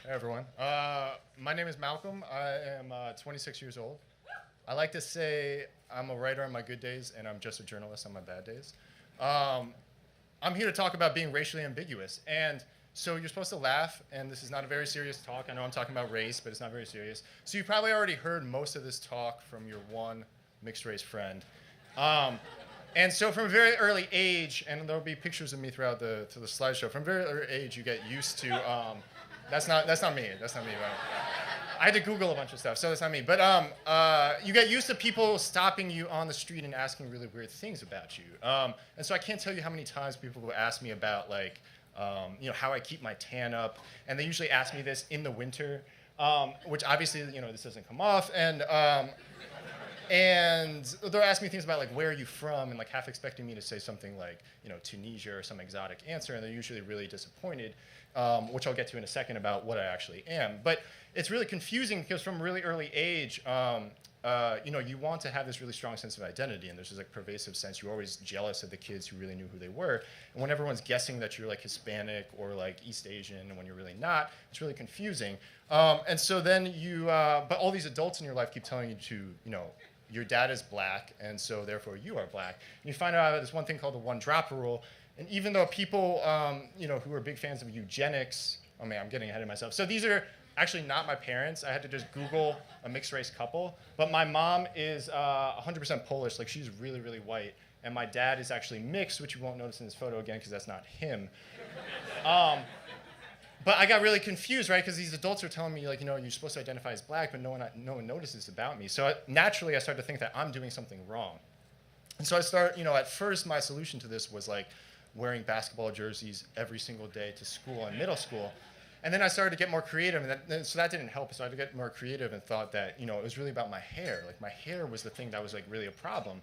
Hey everyone. My name is Malcolm. I am 26 years old. I like to say I'm a writer on my good days and I'm just a journalist on my bad days. I'm here to talk about being racially ambiguous. And so you're supposed to laugh, and this is not a very serious talk. I know I'm talking about race, but it's not very serious. So you probably already heard most of this talk from your one mixed race friend. And so from a very early age, and there'll be pictures of me throughout the slideshow, from a very early age you get used to, that's not me, but I had to Google a bunch of stuff, so that's not me. But you get used to people stopping you on the street and asking really weird things about you. And so I can't tell you how many times people will ask me about like, how I keep my tan up, and they usually ask me this in the winter, which obviously, this doesn't come off, and they'll ask me things about like, where are you from, and like half expecting me to say something like, Tunisia or some exotic answer, and they're usually really disappointed, which I'll get to in a second about what I actually am. But it's really confusing because from a really early age, you want to have this really strong sense of identity, and there's this like pervasive sense. You're always jealous of the kids who really knew who they were, and when everyone's guessing that you're like Hispanic or like East Asian, and when you're really not, it's really confusing. And so then but all these adults in your life keep telling you to, your dad is black, and so therefore you are black. And you find out about this one thing called the one-dropper rule. And even though people, who are big fans of eugenics, oh man, I'm getting ahead of myself. So these are actually not my parents. I had to just Google a mixed race couple. But my mom is 100% Polish, like she's really, really white. And my dad is actually mixed, which you won't notice in this photo again because that's not him. But I got really confused, right? Because these adults are telling me, like, you're supposed to identify as black, but no one notices about me. So naturally, I started to think that I'm doing something wrong. And so I at first, my solution to this was like wearing basketball jerseys every single day to school in middle school. And then I started to get more creative, and so that didn't help. So I had to get more creative and thought that, it was really about my hair. Like, my hair was the thing that was like really a problem.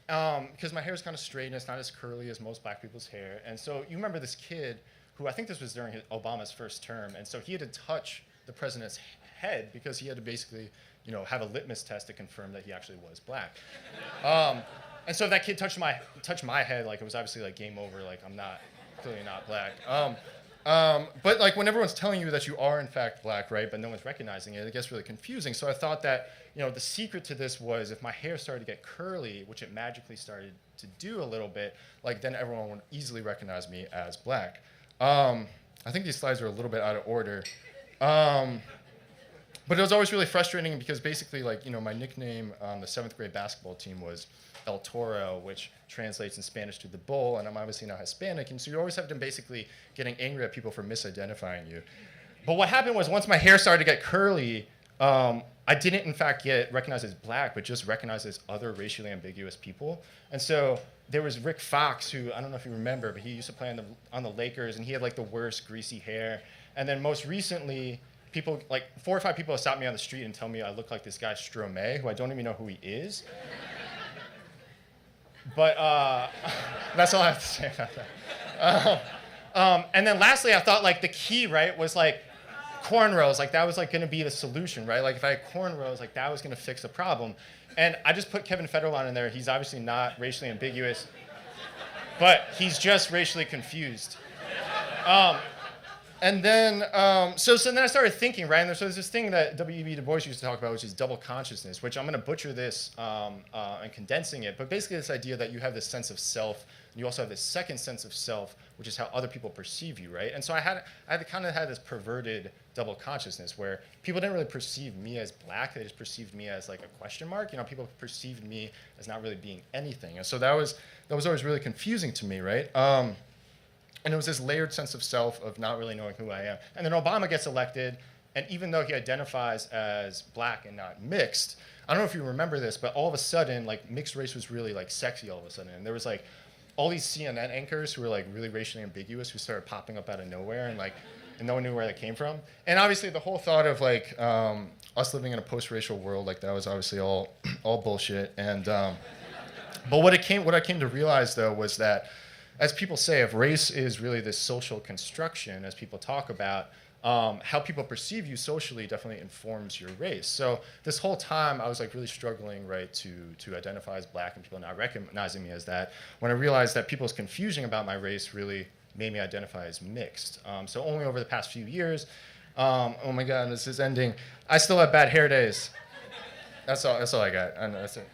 Because my hair is kind of straight, and it's not as curly as most black people's hair. And so you remember this kid who, I think this was during Obama's first term, and so he had to touch the president's head because he had to basically, have a litmus test to confirm that he actually was black. And so if that kid touched my head, like, it was obviously like game over, like I'm clearly not black. But like when everyone's telling you that you are in fact black, right, but no one's recognizing it, it gets really confusing. So I thought that, the secret to this was if my hair started to get curly, which it magically started to do a little bit, like then everyone would easily recognize me as black. I think these slides are a little bit out of order. But it was always really frustrating because basically, like, my nickname on the 7th grade basketball team was El Toro, which translates in Spanish to the bull, and I'm obviously not Hispanic, and so you always have to basically getting angry at people for misidentifying you. But what happened was once my hair started to get curly, I didn't in fact get recognized as black, but just recognized as other racially ambiguous people. And so there was Rick Fox, who I don't know if you remember, but he used to play on the Lakers, and he had like the worst greasy hair. And then most recently, people, like 4 or 5 people have stopped me on the street and tell me I look like this guy Stromae, who I don't even know who he is. But that's all I have to say about that. And then lastly, I thought like the key, right, was like cornrows. Like that was like going to be the solution, right? Like if I had cornrows, like that was going to fix the problem. And I just put Kevin Federline in there. He's obviously not racially ambiguous, but he's just racially confused. And then, so then I started thinking, right? And so there's this thing that W.E.B. Du Bois used to talk about, which is double consciousness, which I'm going to butcher this and condensing it. But basically this idea that you have this sense of self, and you also have this second sense of self, which is how other people perceive you, right? And so I kind of had this perverted double consciousness where people didn't really perceive me as black. They just perceived me as like a question mark. People perceived me as not really being anything. And so that was always really confusing to me, right? And it was this layered sense of self of not really knowing who I am. And then Obama gets elected, and even though he identifies as black and not mixed, I don't know if you remember this, but all of a sudden, like mixed race was really like sexy all of a sudden. And there was like all these CNN anchors who were like really racially ambiguous who started popping up out of nowhere and no one knew where they came from. And obviously the whole thought of like us living in a post-racial world, like that was obviously all bullshit. And but what I came to realize though was that, as people say, if race is really this social construction, as people talk about, how people perceive you socially definitely informs your race. So this whole time I was like really struggling, right, to identify as black and people not recognizing me as that, when I realized that people's confusion about my race really made me identify as mixed. So only over the past few years, Oh my God, this is ending. I still have bad hair days. That's all I got. And that's it.